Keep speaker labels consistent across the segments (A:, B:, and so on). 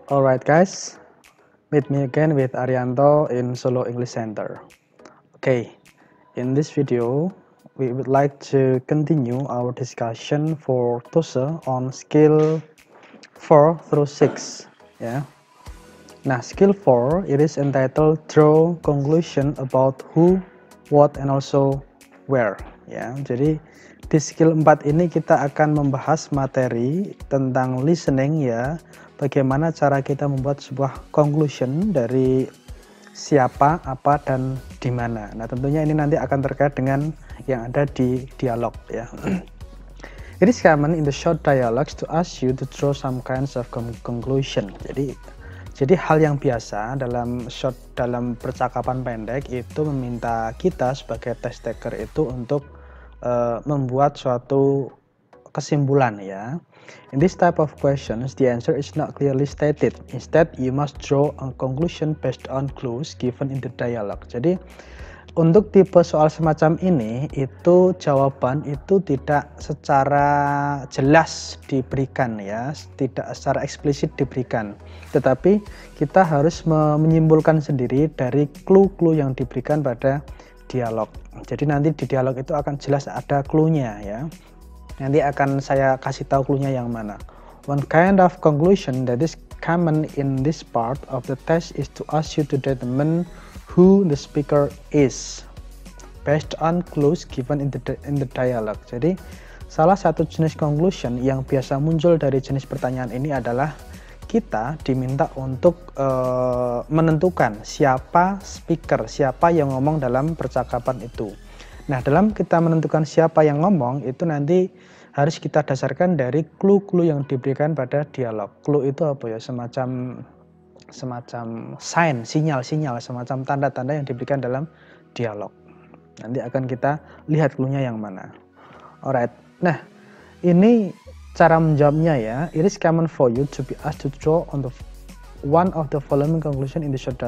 A: Alright guys, meet me again with Arianto in Solo English Center. Okay, in this video, we would like to continue our discussion for TOEFL on skill 4 through 6. Ya. Nah, skill 4 it is entitled Draw Conclusion about who, what, and also where. Ya, jadi di skill 4 ini kita akan membahas materi tentang listening ya. Bagaimana cara kita membuat sebuah conclusion dari siapa, apa, dan di mana. Nah, tentunya ini nanti akan terkait dengan yang ada di dialog ya. It is common in the short dialogues to ask you to draw some kinds of conclusion. Jadi hal yang biasa dalam percakapan pendek itu meminta kita sebagai test taker itu untuk membuat suatu kesimpulan ya. In this type of questions, the answer is not clearly stated. Instead, you must draw a conclusion based on clues given in the dialogue. Jadi, untuk tipe soal semacam ini, itu jawaban itu tidak secara jelas diberikan ya, tidak secara eksplisit diberikan. Tetapi kita harus menyimpulkan sendiri dari clue-clue yang diberikan pada dialog. Jadi nanti di dialog itu akan jelas ada clue-nya ya. Nanti akan saya kasih tahu clue-nya yang mana. One kind of conclusion that is common in this part of the test is to ask you to determine who the speaker is based on clues given in the dialogue. Jadi salah satu jenis conclusion yang biasa muncul dari jenis pertanyaan ini adalah kita diminta untuk menentukan siapa speaker, siapa yang ngomong dalam percakapan itu. Nah, dalam kita menentukan siapa yang ngomong, itu nanti harus kita dasarkan dari clue-clue yang diberikan pada dialog. Clue itu apa ya? Semacam sign, sinyal-sinyal, semacam tanda-tanda yang diberikan dalam dialog. Nanti akan kita lihat clue-nya yang mana. Alright. Nah, ini cara menjawabnya ya. It is common for you to be asked to draw on the one of the following conclusion in the short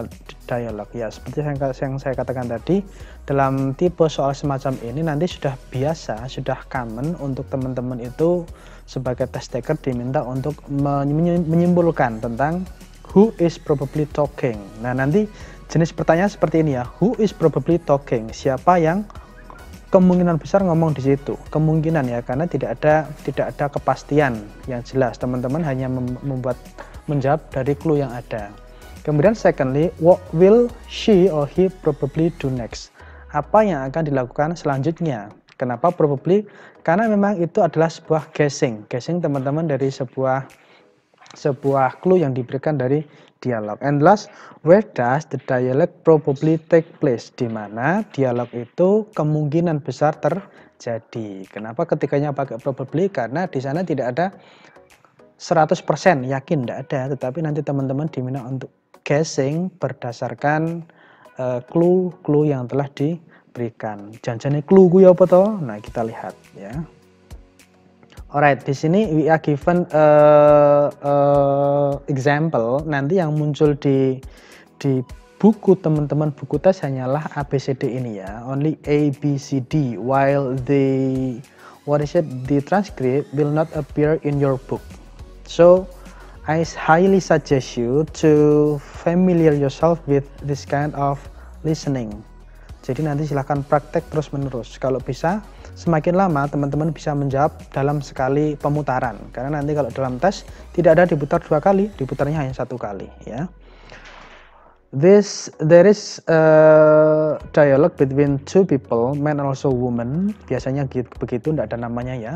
A: dialogue. Ya, seperti yang saya katakan tadi, dalam tipe soal semacam ini nanti sudah biasa, sudah common untuk teman-teman itu sebagai test taker diminta untuk menyimpulkan tentang who is probably talking. Nah, nanti jenis pertanyaan seperti ini ya. Who is probably talking? Siapa yang kemungkinan besar ngomong di situ? Kemungkinan ya, karena tidak ada kepastian yang jelas. Teman-teman hanya menjawab dari clue yang ada. Kemudian secondly, what will she or he probably do next? Apa yang akan dilakukan selanjutnya? Kenapa probably? Karena memang itu adalah sebuah guessing. Guessing teman-teman dari sebuah clue yang diberikan dari dialog. And last, where does the dialogue probably take place? Di mana dialog itu kemungkinan besar terjadi. Kenapa ketikanya pakai probably? Karena di sana tidak ada 100% yakin, tidak ada, tetapi nanti teman-teman diminta untuk guessing berdasarkan clue yang telah diberikan. Jangan-jangan clue gue apa toh? Nah, kita lihat ya. Alright, di sini we are given example. Nanti yang muncul di buku teman-teman, buku tes hanyalah ABCD ini ya, only A, B, C, D, while the transcript will not appear in your book. So, I highly suggest you to familiar yourself with this kind of listening. Jadi nanti silahkan praktek terus-menerus. Kalau bisa, semakin lama teman-teman bisa menjawab dalam sekali pemutaran. Karena nanti kalau dalam tes tidak ada diputar 2 kali, diputarnya hanya 1 kali. Ya. There is a dialogue between two people, man and also woman. Biasanya begitu, tidak ada namanya ya.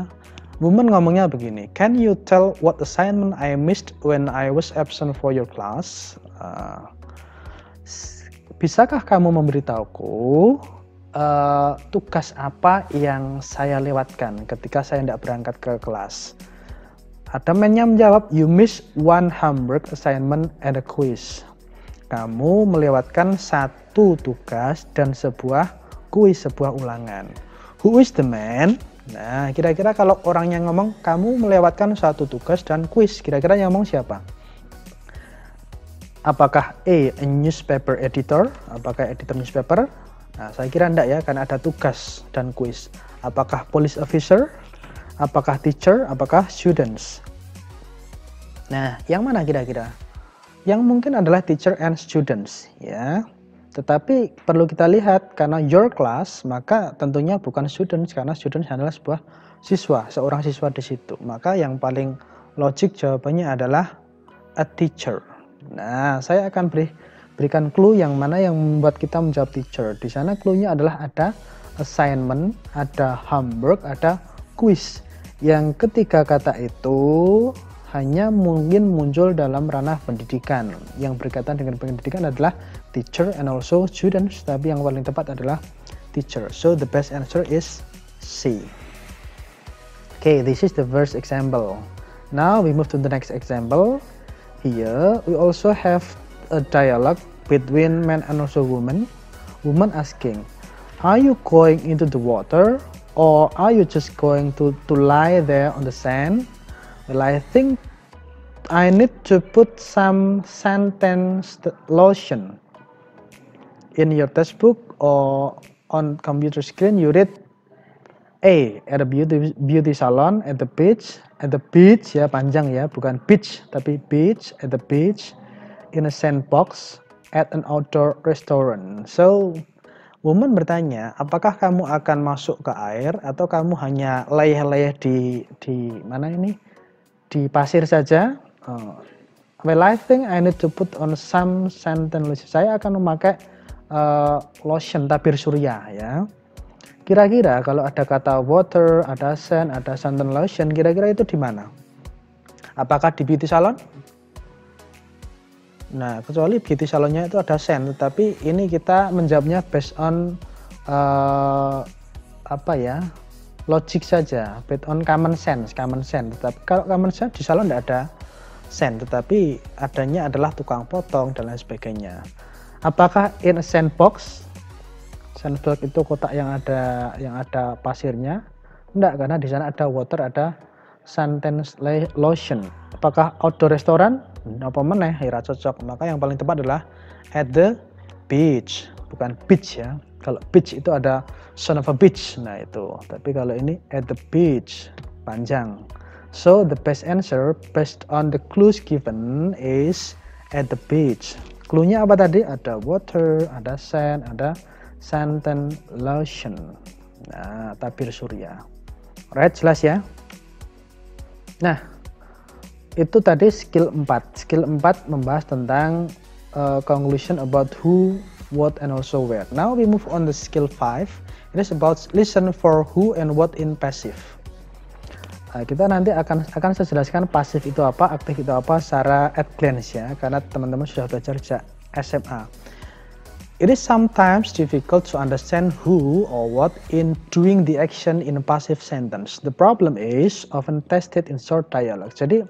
A: Woman ngomongnya begini, can you tell what assignment I missed when I was absent for your class? Bisakah kamu memberitahuku tugas apa yang saya lewatkan ketika saya tidak berangkat ke kelas? Ada man-nya menjawab, you miss one homework assignment and a quiz. Kamu melewatkan 1 tugas dan sebuah kuis, sebuah ulangan. Who is the man? Nah, kira-kira kalau orang yang ngomong kamu melewatkan 1 tugas dan kuis, kira-kira yang ngomong siapa? Apakah A newspaper editor? Apakah editor newspaper? Nah, saya kira enggak ya, karena ada tugas dan kuis. Apakah police officer? Apakah teacher? Apakah students? Nah, yang mana kira-kira? yang mungkin adalah teacher and students ya. Tetapi perlu kita lihat karena your class, maka tentunya bukan students karena students adalah sebuah siswa, seorang siswa di situ. Maka yang paling logik jawabannya adalah a teacher. Nah, saya akan berikan clue yang mana yang membuat kita menjawab teacher. Di sana clue-nya adalah ada assignment, ada homework, ada quiz. Yang ketiga kata itu hanya mungkin muncul dalam ranah pendidikan. Yang berkaitan dengan pendidikan adalah teacher and also students, tapi yang paling tepat adalah teacher. So the best answer is C. Okay, this is the first example. Now we move to the next example. Here we also have a dialogue between man and also woman. Woman asking, "Are you going into the water or are you just going to lie there on the sand?" Well, I think I need to put some sentence lotion. In your textbook or on computer screen you read A. At a beauty salon, at the beach ya, panjang ya, bukan beach tapi beach, at the beach, in a sandbox, at an outdoor restaurant. So woman bertanya, apakah kamu akan masuk ke air atau kamu hanya layah-layah di mana ini, di pasir saja? Well, I think I need to put on some sentence lotion. Saya akan memakai lotion tabir surya ya. Kira-kira kalau ada kata water, ada sand, ada suntan lotion, kira-kira itu di mana? Apakah di beauty salon? Nah, kecuali beauty salonnya itu ada sand, tetapi ini kita menjawabnya based on logik saja, based on common sense. Tetapi kalau common sense di salon tidak ada sand, tetapi adanya adalah tukang potong dan lain sebagainya. Apakah in a sandbox? Sandbox itu kotak yang ada pasirnya? Enggak, karena di sana ada water, ada suntan lotion. Apakah outdoor restaurant? Apa meneh, ira cocok. Maka yang paling tepat adalah at the beach, bukan beach ya. Kalau beach itu ada son of a beach, nah itu. Tapi kalau ini at the beach, panjang. So the best answer based on the clues given is at the beach. Clue-nya apa tadi? Ada water, ada sand, ada suntan lotion. Nah, tabir surya. Alright, jelas ya? Nah, itu tadi skill 4. Skill 4 membahas tentang conclusion about who, what, and also where. Now we move on to skill 5. It is about listen for who and what in passive. Kita nanti akan saya jelaskan pasif itu apa, aktif itu apa secara at glance ya, karena teman-teman sudah belajar sejak SMA. It is sometimes difficult to understand who or what in doing the action in a passive sentence. The problem is often tested in short dialogue. Jadi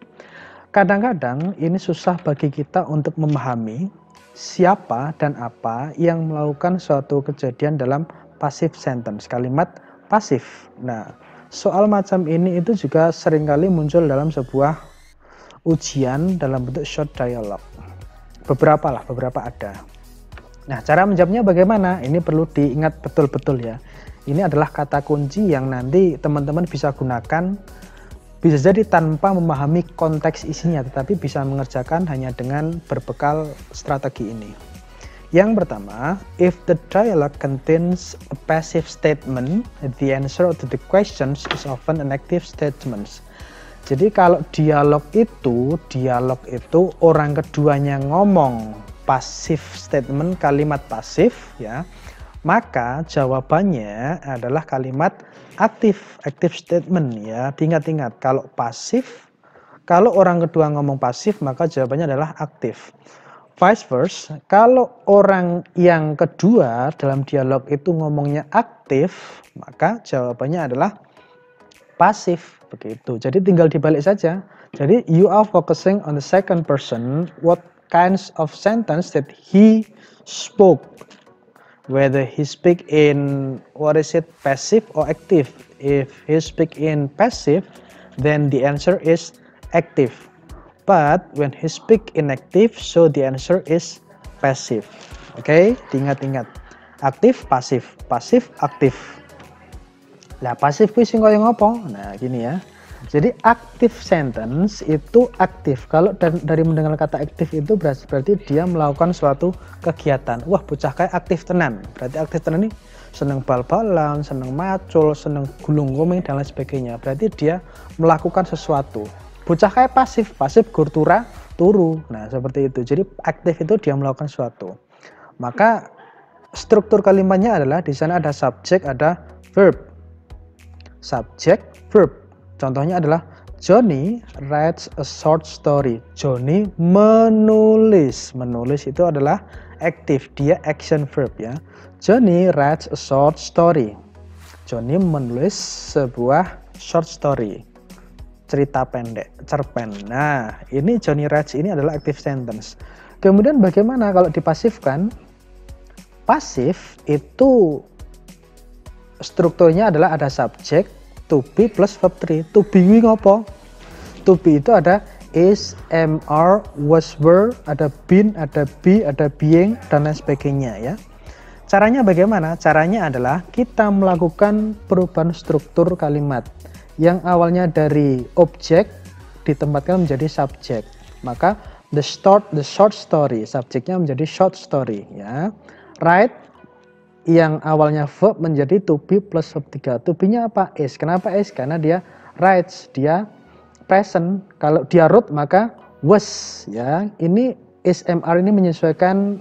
A: kadang-kadang ini susah bagi kita untuk memahami siapa dan apa yang melakukan suatu kejadian dalam passive sentence, kalimat pasif. Nah, soal macam ini itu juga seringkali muncul dalam sebuah ujian dalam bentuk short dialogue. Beberapa ada. Nah, cara menjawabnya bagaimana? Ini perlu diingat betul-betul ya. Ini adalah kata kunci yang nanti teman-teman bisa gunakan, bisa jadi tanpa memahami konteks isinya, tetapi bisa mengerjakan hanya dengan berbekal strategi ini. Yang pertama, if the dialogue contains a passive statement, the answer to the questions is often an active statement. Jadi kalau dialog itu orang keduanya ngomong pasif statement, kalimat pasif ya, maka jawabannya adalah kalimat aktif, active statement ya. Ingat-ingat, kalau pasif, kalau orang kedua ngomong pasif, maka jawabannya adalah aktif. Vice versa, kalau orang yang kedua dalam dialog itu ngomongnya aktif, maka jawabannya adalah pasif, begitu. Jadi tinggal dibalik saja. Jadi you are focusing on the second person, what kinds of sentence that he spoke, whether he speak in passive or active. If he speak in passive, then the answer is active, but when he speak in active, so the answer is passive. Oke, diingat-ingat, aktif pasif, pasif aktif. Lah pasif kuwi sing kaya ngopo? Nah gini ya, Jadi active sentence itu aktif. Kalau dari mendengar kata aktif itu berarti dia melakukan suatu kegiatan. Wah, bocah kayak aktif tenan. Berarti aktif tenan ini seneng bal-balan, seneng macul, seneng gulung-gulung dan lain sebagainya. Berarti dia melakukan sesuatu. Bocah kayak pasif gur turu. Nah, seperti itu. Jadi aktif itu dia melakukan sesuatu. Maka struktur kalimatnya adalah di sana ada subjek, ada verb. Subjek, verb. Contohnya adalah Johnny writes a short story. Johnny menulis. Menulis itu adalah aktif, dia action verb ya. Johnny writes a short story. Johnny menulis sebuah short story. Cerita pendek, cerpen. Nah, ini Johnny writes ini adalah active sentence. Kemudian bagaimana kalau dipasifkan? Pasif itu strukturnya adalah ada subjek, to be plus verb 3. To be ngopo? To be itu ada is, am, are, was, were, ada been, ada be, ada being, dan lain sebagainya ya. Caranya bagaimana? Caranya adalah kita melakukan perubahan struktur kalimat yang awalnya dari objek ditempatkan menjadi subjek. Maka the short story, subjeknya menjadi short story ya. Write yang awalnya verb menjadi to be plus verb 3. To be-nya apa? Is. Kenapa is? Karena dia writes, dia present. Kalau dia wrote maka was ya. Ini is, am, are ini menyesuaikan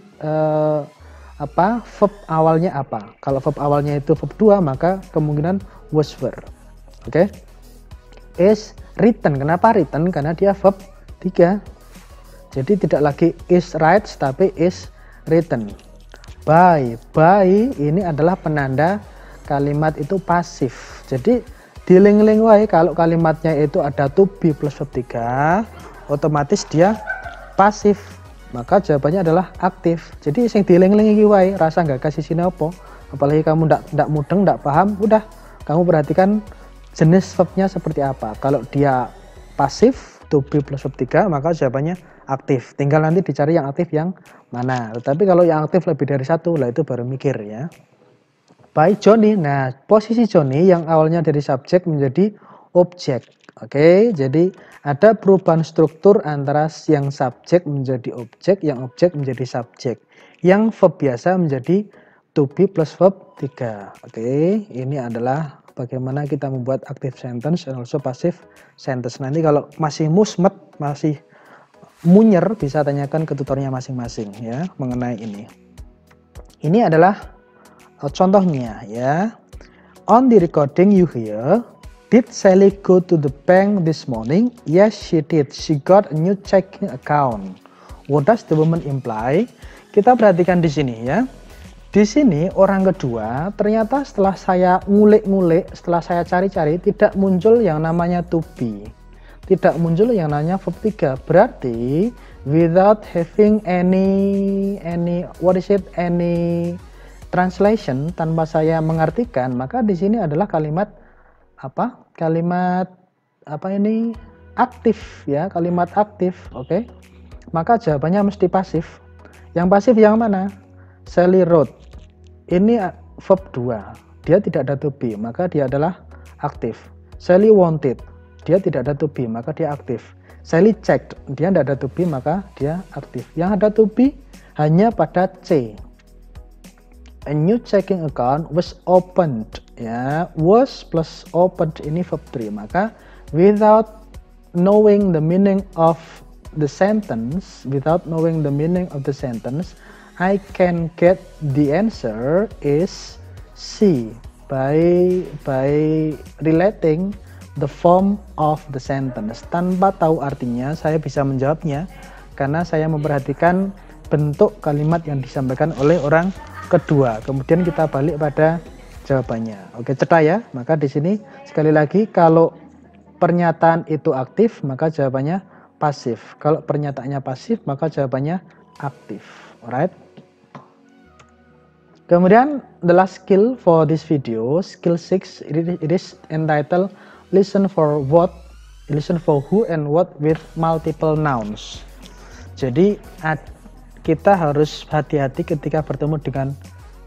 A: verb awalnya apa. Kalau verb awalnya itu verb 2 maka kemungkinan was, were. Oke. Is written. Kenapa written? Karena dia verb 3. Jadi tidak lagi is writes tapi is written. By ini adalah penanda kalimat itu pasif. Jadi diling-ling wae kalau kalimatnya itu ada to be plus verb 3, otomatis dia pasif. Maka jawabannya adalah aktif. Jadi sing diling-ling iki wae, rasa nggak kasih sini apa. Apalagi kamu ndak mudeng, ndak paham, udah kamu perhatikan jenis verbnya seperti apa. Kalau dia pasif to be plus verb 3 maka jawabannya aktif. Tinggal nanti dicari yang aktif yang mana. Tetapi kalau yang aktif lebih dari satu lah itu baru mikir ya. By Johnny. Nah, posisi Johnny yang awalnya dari subjek menjadi objek. Oke, jadi ada perubahan struktur antara yang subjek menjadi objek, yang objek menjadi subjek. Yang verb biasa menjadi to be plus verb 3. Oke, ini adalah bagaimana kita membuat active sentence dan also passive sentence. Nanti kalau masih musmet, masih munyer, bisa tanyakan ke tutornya masing-masing ya mengenai ini. Ini adalah contohnya ya. On the recording you hear, did Sally go to the bank this morning? Yes, she did. She got a new checking account. What does the woman imply? Kita perhatikan di sini ya. Di sini orang kedua ternyata setelah saya ngulik-ngulik, setelah saya cari-cari tidak muncul yang namanya to be. Tidak muncul yang namanya verb 3. Berarti without having any translation, tanpa saya mengartikan, maka di sini adalah kalimat apa? Kalimat apa ini? Aktif ya, kalimat aktif. Oke. Maka jawabannya mesti pasif. Yang pasif yang mana? Sally wrote. Ini verb 2. Dia tidak ada to be, maka dia adalah aktif. Sally wanted. Dia tidak ada to be, maka dia aktif. Sally checked, dia tidak ada to be, maka dia aktif. Yang ada to be hanya pada C. A new checking account was opened. Ya, was plus opened ini verb 3. Maka without knowing the meaning of the sentence, I can get the answer is C by relating the form of the sentence. Tanpa tahu artinya saya bisa menjawabnya karena saya memperhatikan bentuk kalimat yang disampaikan oleh orang kedua. Kemudian kita balik pada jawabannya. Oke, cetak ya. Maka di sini sekali lagi kalau pernyataan itu aktif maka jawabannya pasif. Kalau pernyataannya pasif maka jawabannya aktif. Alright. Kemudian the last skill for this video, skill 6, it is entitled listen for who and what with multiple nouns. Jadi kita harus hati-hati ketika bertemu dengan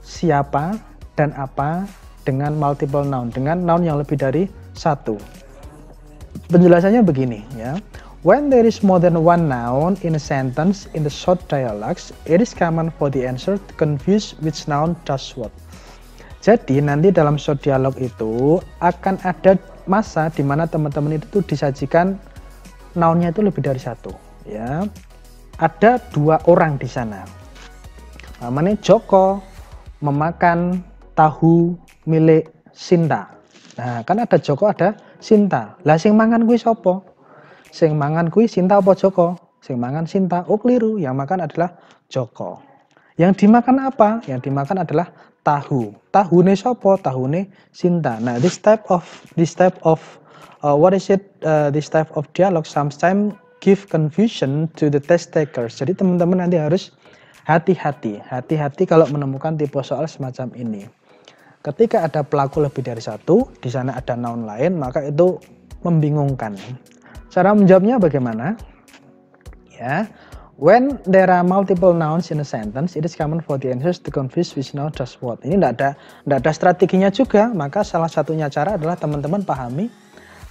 A: siapa dan apa dengan multiple noun, dengan noun yang lebih dari satu. Penjelasannya begini ya. When there is more than one noun in a sentence in the short dialogues, it is common for the answer to confuse which noun does what. Jadi nanti dalam short dialog itu akan ada masa di mana teman-teman itu tuh disajikan nounnya itu lebih dari satu ya. Ada dua orang di sana. Namanya Joko memakan tahu milik Sinta. Nah, kan ada Joko ada Sinta. Lah sing mangan kuwi sapa? Sing mangan kuwi Sinta apa Joko? Sing mangan Sinta. Oh keliru, yang makan adalah Joko. Yang dimakan apa? Yang dimakan adalah tahu. Tahune sapa? Tahune Sinta. Nah, this type of this type of dialogue sometimes give confusion to the test takers. Jadi teman-teman nanti harus hati-hati kalau menemukan tipe soal semacam ini. Ketika ada pelaku lebih dari satu, di sana ada noun lain, maka itu membingungkan. Cara menjawabnya bagaimana? Ya, when there are multiple nouns in a sentence, it is common for the answers to confuse which noun does what. Ini tidak ada strateginya juga, maka salah satunya cara adalah teman-teman pahami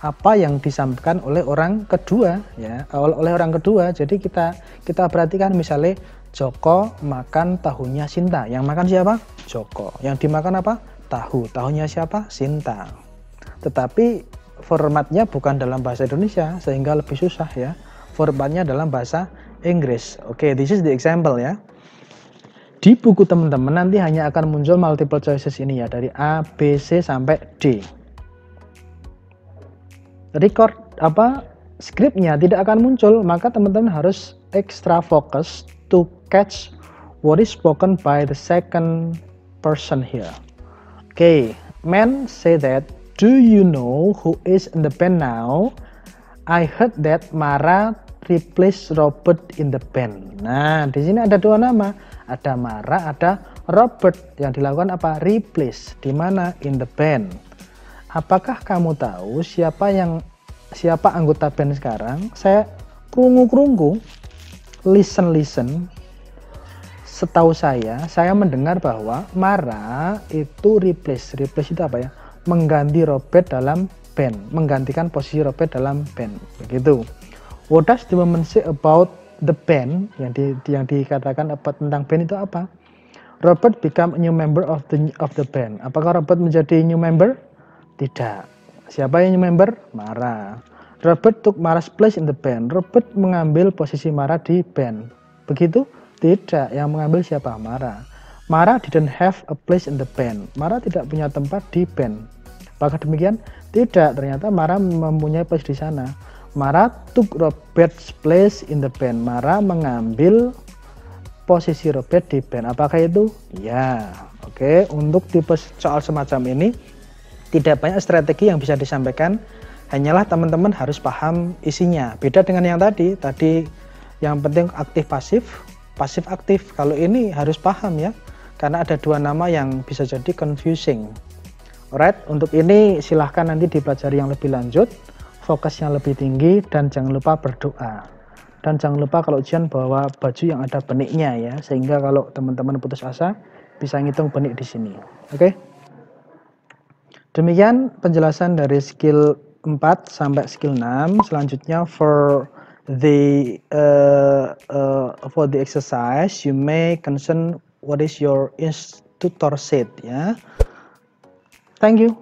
A: apa yang disampaikan oleh orang kedua, ya, oleh orang kedua. Jadi kita perhatikan misalnya Joko makan tahunya Sinta. Yang makan siapa? Joko. Yang dimakan apa? Tahu. Tahunya siapa? Sinta. Tetapi formatnya bukan dalam bahasa Indonesia sehingga lebih susah ya. Formatnya dalam bahasa Inggris. Oke, this is the example ya. Di buku teman-teman nanti hanya akan muncul multiple choices ini ya, dari A, B, C sampai D. Record skripnya tidak akan muncul, maka teman-teman harus extra focus to catch what is spoken by the second person here. Okay, men say that, do you know who is in the band now? I heard that Mara replaced Robert in the band. Nah, di sini ada dua nama, ada Mara, ada Robert. Yang dilakukan apa? Replace. Di mana? In the band. Apakah kamu tahu siapa anggota band sekarang? Saya krungu-krungu, listen. Setahu saya mendengar bahwa Mara itu replace itu apa ya? Mengganti Robert dalam band, menggantikan posisi Robert dalam band, begitu. What does the woman say about the band? Yang dikatakan tentang band itu apa? Robert become a new member of the band. Apakah Robert menjadi new member? Tidak. Siapa yang new member? Mara. Robert took Mara's place in the band. Robert mengambil posisi Mara di band. Begitu? Tidak. Yang mengambil siapa? Mara. Mara didn't have a place in the band. Mara tidak punya tempat di band. Apakah demikian? Tidak. Ternyata Mara mempunyai posisi di sana. Mara took Robert's place in the band. Mara mengambil posisi Robert di band. Apakah itu? Ya. Oke. Untuk tipe soal semacam ini tidak banyak strategi yang bisa disampaikan. Hanyalah teman-teman harus paham isinya. Beda dengan yang tadi yang penting aktif pasif aktif. Kalau ini harus paham ya, karena ada dua nama yang bisa jadi confusing. Alright, untuk ini silahkan nanti dipelajari yang lebih lanjut, fokusnya lebih tinggi, dan jangan lupa berdoa. Dan jangan lupa kalau ujian bawa baju yang ada beniknya ya, sehingga kalau teman-teman putus asa bisa ngitung benik di sini. Oke? Demikian penjelasan dari skill 4 sampai skill 6. Selanjutnya for the exercise, you may concern what is your instructor said ya. Thank you.